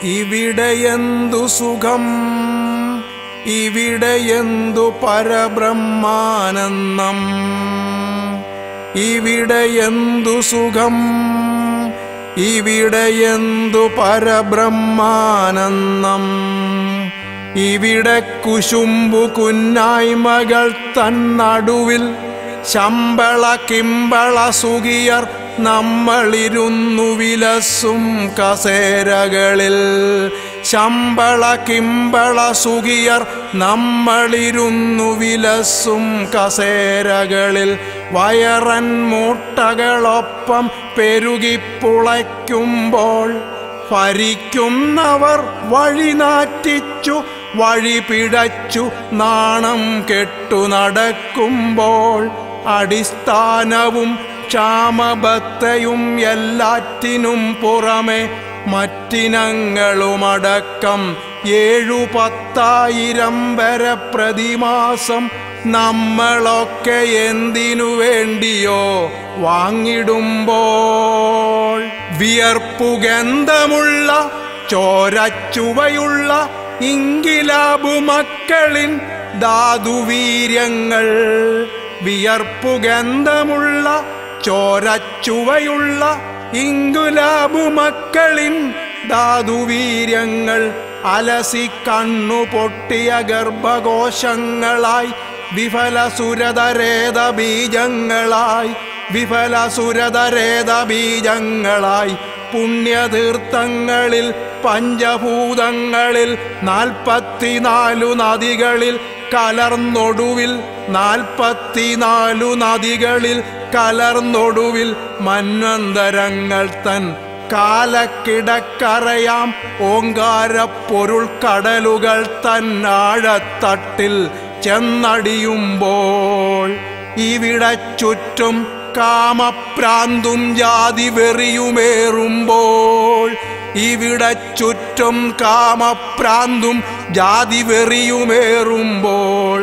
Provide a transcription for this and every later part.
ഇവിടെയെന്തു സുഖം, ഇവിടെയെന്തു പരബ്രഹ്മാനന്ദം. ഇവിടെയെന്തു സുഖം, ഇവിടെയെന്തു പരബ്രഹ്മാനന്ദം. ഇവിടെ കുശുമ്പു കുന്നായ്മകൾ തന്നടുവിൽ ശമ്പള കിമ്പള സുഖിയർ നമ്മളിരുന്നു വിലസും കസേരകളിൽ. ശമ്പള കിമ്പള സുഖിയർ നമ്മളിരുന്നു വിലസും കസേരകളിൽ. വയറൻ മൂട്ടകളൊപ്പം പെരുകിപ്പുളയ്ക്കുമ്പോൾ ഭരിക്കുന്നവർ വഴിനാറ്റിച്ചു വഴി പിഴച്ചു നാണം കെട്ടു നടക്കുമ്പോൾ അടിസ്ഥാനവും ക്ഷാമബത്തയും എല്ലാറ്റിനും പുറമെ മറ്റിനങ്ങളുമടക്കം 7-10,000 വരെ പ്രതിമാസം നമ്മളൊക്കെ എന്തിനു വേണ്ടിയോ വാങ്ങിടുമ്പോൾ വിയർപ്പുഗന്ധമുള്ള ചോരച്ചുവയുള്ള ഇങ്കിലാബു മക്കളിൻ ധാതുവീര്യങ്ങൾ. വിയർപ്പുഗന്ധമുള്ള ചോരച്ചുവയുള്ള ഇങ്കുലാബു മക്കളിൻ ധാതുവീര്യങ്ങൾ അലസി കണ്ണു പൊട്ടിയ ഗർഭകോശങ്ങളായി വിഫലസുരതരേത ബീജങ്ങളായി വിഫലസുരതരേത ബീജങ്ങളായി പുണ്യതീർത്ഥങ്ങളിൽ പഞ്ചഭൂതങ്ങളിൽ 44 നദികളിൽ കലർന്നൊടുവിൽ 44 നദികളിൽ കലർന്നൊടുവിൽ മന്വന്തരങ്ങൾ തൻ കാലക്കിടക്കറയാം ഓങ്കാരപ്പൊരുൾ കടലുകൾ തന്നാഴത്തട്ടിൽ ചെന്നടിയുമ്പോൾ ഇവിടെ ചുറ്റും കാമപ്രാന്തും ജാതി വെറിയുമേറുമ്പോൾ ഇവിടെ ചുറ്റും കാമപ്രാന്തും ജാതി വെറിയുമേറുമ്പോൾ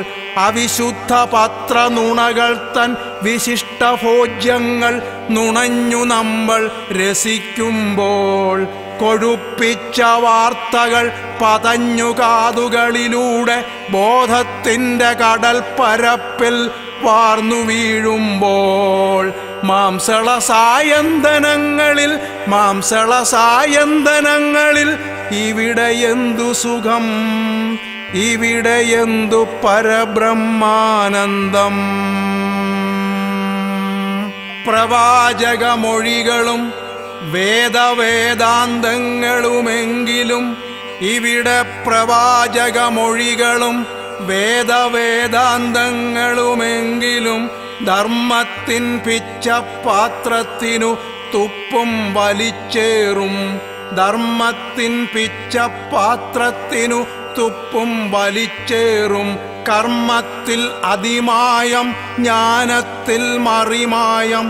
അവിശുദ്ധ പത്ര നുണകൾ തൻ വിശിഷ്ട ഭോജ്യങ്ങൾ നുണഞ്ഞു നമ്മൾ രസിക്കുമ്പോൾ കൊഴുപ്പിച്ച വാർത്തകൾ പതഞ്ഞു കാതുകളിലൂടെ ബോധത്തിൻ്റെ കടൽ പരപ്പിൽ വാർന്നു വീഴുമ്പോൾ മാംസളസായന്തനങ്ങളിൽ ഇവിടെയെന്തു സുഖം, ഇവിടെയെന്തു പരബ്രഹ്മാനന്ദം. പ്രവാചകമൊഴികളും വേദവേദാന്തങ്ങളുമെങ്കിലും ഇവിടെ പ്രവാചകമൊഴികളും വേദവേദാന്തങ്ങളുമെങ്കിലും ധർമ്മത്തിൻ പിച്ചപാത്രത്തിനു തുപ്പും വലിച്ചേറും. ധർമ്മത്തിൻ പിച്ചപാത്രത്തിനു തുപ്പും വലിച്ചേറും. കർമ്മത്തിൽ അതിമായം ജ്ഞാനത്തിൽ മറിമായം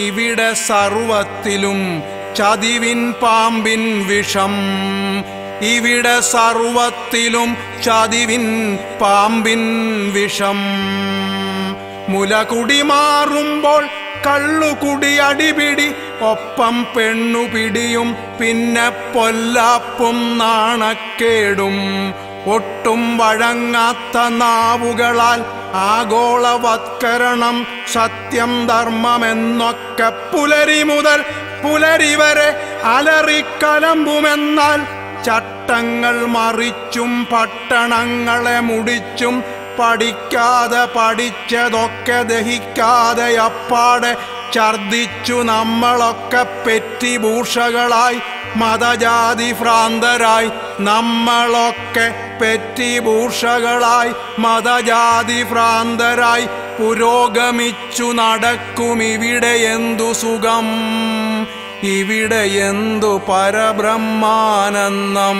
ഇവിടെ സർവത്തിലും ചതിവിൻ പാമ്പിൻ വിഷം. ഇവിടെ സർവത്തിലും ചതിവിൻ പാമ്പിൻ വിഷം. മുലകുടി മാറുമ്പോൾ കള്ളുകുടി അടിപിടി ഒപ്പം പെണ്ണുപിടിയും പിന്നെ പൊല്ലാപ്പും നാണക്കേടും. ഒട്ടും വഴങ്ങാത്ത നാവുകളാൽ ആഗോളവത്കരണം സത്യം ധർമ്മമെന്നൊക്കെ പുലരി മുതൽ പുലരി വരെ അലറിക്കലമ്പുമെന്നാൽ ചട്ടങ്ങൾ മറിച്ചും പട്ടണങ്ങളെ മുടിച്ചും പഠിക്കാതെ പഠിച്ചതൊക്കെ ദഹിക്കാതെ അപ്പാടെ ഛർദിച്ചു നമ്മളൊക്കെ പെറ്റിഭൂഷകളായി മതജാതി ഭ്രാന്തരായി. നമ്മളൊക്കെ പെറ്റിഭൂഷകളായി മതജാതി ഭ്രാന്തരായി പുരോഗമിച്ചു നടക്കും. ഇവിടെയെന്തു സുഖം, ഇവിടെയെന്തു പരബ്രഹ്മാനന്ദം.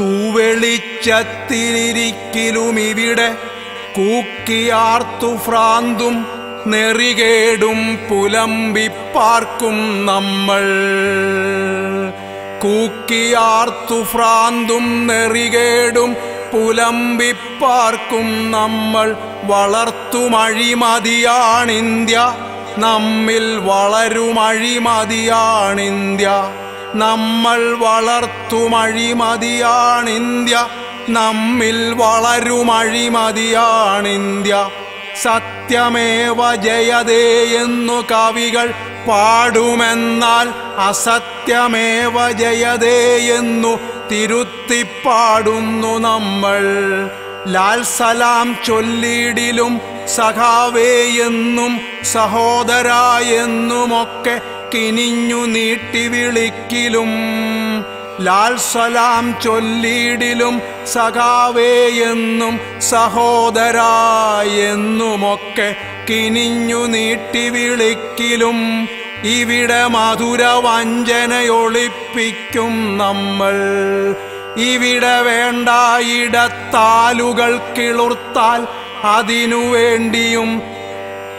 തൂവെളിച്ചത്തിരിക്കലും ഇവിടെ കൂക്കിയാർത്തു ഭ്രാന്തും നെറികേടും പുലമ്പിപ്പാർക്കും നമ്മൾ. കൂക്കിയാർത്തു ഭ്രാന്തും നെറികേടും പുലമ്പിപ്പാർക്കും നമ്മൾ. വളർത്തുമഴിമതിയാണിന്ത്യ, നമ്മിൽ വളരുമഴിമതിയാണിന്ത്യ. നമ്മൾ വളർത്തുമഴിമതിയാണിന്ത്യ, നമ്മിൽ വളരുമഴിമതിയാണിന്ത്യ. സത്യമേവ ജയതേ എന്നു കവികൾ പാടുമെന്നാൽ അസത്യമേവ ജയതേ എന്നു തിരുത്തിപ്പാടുന്നു നമ്മൾ. ലാൽ സലാം ചൊല്ലിടിലും സഖാവേ എന്നും സഹോദരായെന്നുമൊക്കെ കിനിഞ്ഞു നീട്ടി വിളിക്കിലും. ലാൽ സലാം ചൊല്ലിടിലും സഖാവേ എന്നും സഹോദരായെന്നുമൊക്കെ കിനിഞ്ഞു നീട്ടി വിളിക്കിലും. ഇവിടെ മധുര വഞ്ചനയൊളിപ്പിക്കും നമ്മൾ. ഇവിടെ വേണ്ടായിടത്താലുകൾ കിളുർത്താൽ അതിനുവേണ്ടിയും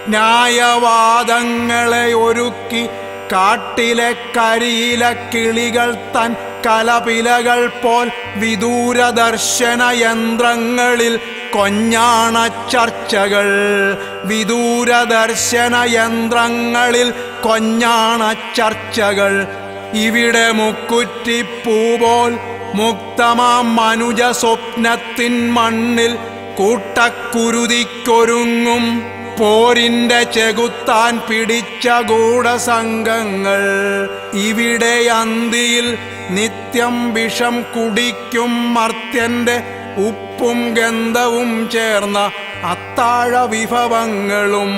ന്യായവാദങ്ങളെ ഒരുക്കി കാട്ടിലെ കരിയില കിളികൾ തൻ കലപിലകൾ പോൽ വിദൂരദർശന യന്ത്രങ്ങളിൽ കൊഞ്ഞാണ ചർച്ചകൾ. വിദൂരദർശന യന്ത്രങ്ങളിൽ കൊഞ്ഞാണ ചർച്ചകൾ. ഇവിടെ മുക്കുറ്റിപ്പൂപോൽ മുക്തമാം മനുജ സ്വപ്നത്തിൻ മണ്ണിൽ കൂട്ടക്കുരുതിക്കൊരുങ്ങും പോരിന്റെ ചെകുത്താൻ പിടിച്ച ഗൂഢസംഘങ്ങൾ. ഇവിടെ അന്തിയിൽ നിത്യം വിഷം കുടിക്കും മർത്യന്റെ ഉപ്പും ഗന്ധവും ചേർന്ന അത്താഴ വിഭവങ്ങളും.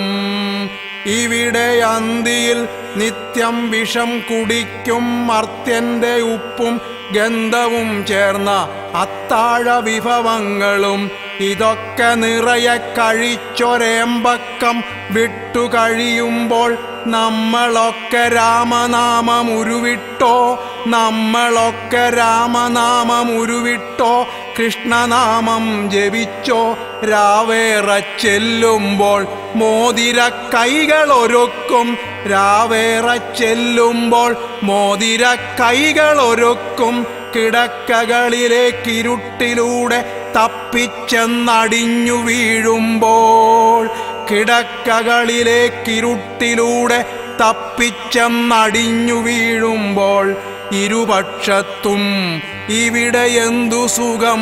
ഇവിടെ അന്തിയിൽ നിത്യം വിഷം കുടിക്കും മർത്യന്റെ ഉപ്പും ഗന്ധവും ചേർന്ന അത്താഴ വിഭവങ്ങളും. ഇതൊക്കെ നിറയെ കഴിച്ചൊരേമ്പക്കം വിട്ടുകഴിയുമ്പോൾ നമ്മളൊക്കെ രാമനാമമുരുവിട്ടോ, നമ്മളൊക്കെ രാമനാമമുരുവിട്ടോ, കൃഷ്ണനാമം ജപിച്ചോ. രാവേറ ചെല്ലുമ്പോൾ മോതിര കൈകളൊരുക്കും, രാവേറ ചെല്ലുമ്പോൾ മോതിര കൈകളൊരുക്കും. കിടക്കകളിലേക്കിരുട്ടിലൂടെ തപ്പിച്ചെന്നടിഞ്ഞു വീഴുമ്പോൾ, കിടക്കകളിലേക്കിരുട്ടിലൂടെ തപ്പിച്ചെന്നടിഞ്ഞു വീഴുമ്പോൾ ഇരുപക്ഷത്തും ഇവിടെ എന്തു സുഖം,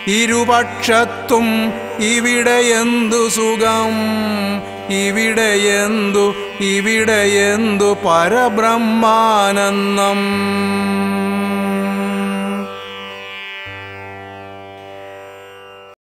ഇരുപക്ഷത്തും ഇവിടെ എന്തു സുഖം, ഇവിടെ എന്തു പരബ്രഹ്മാനന്ദം.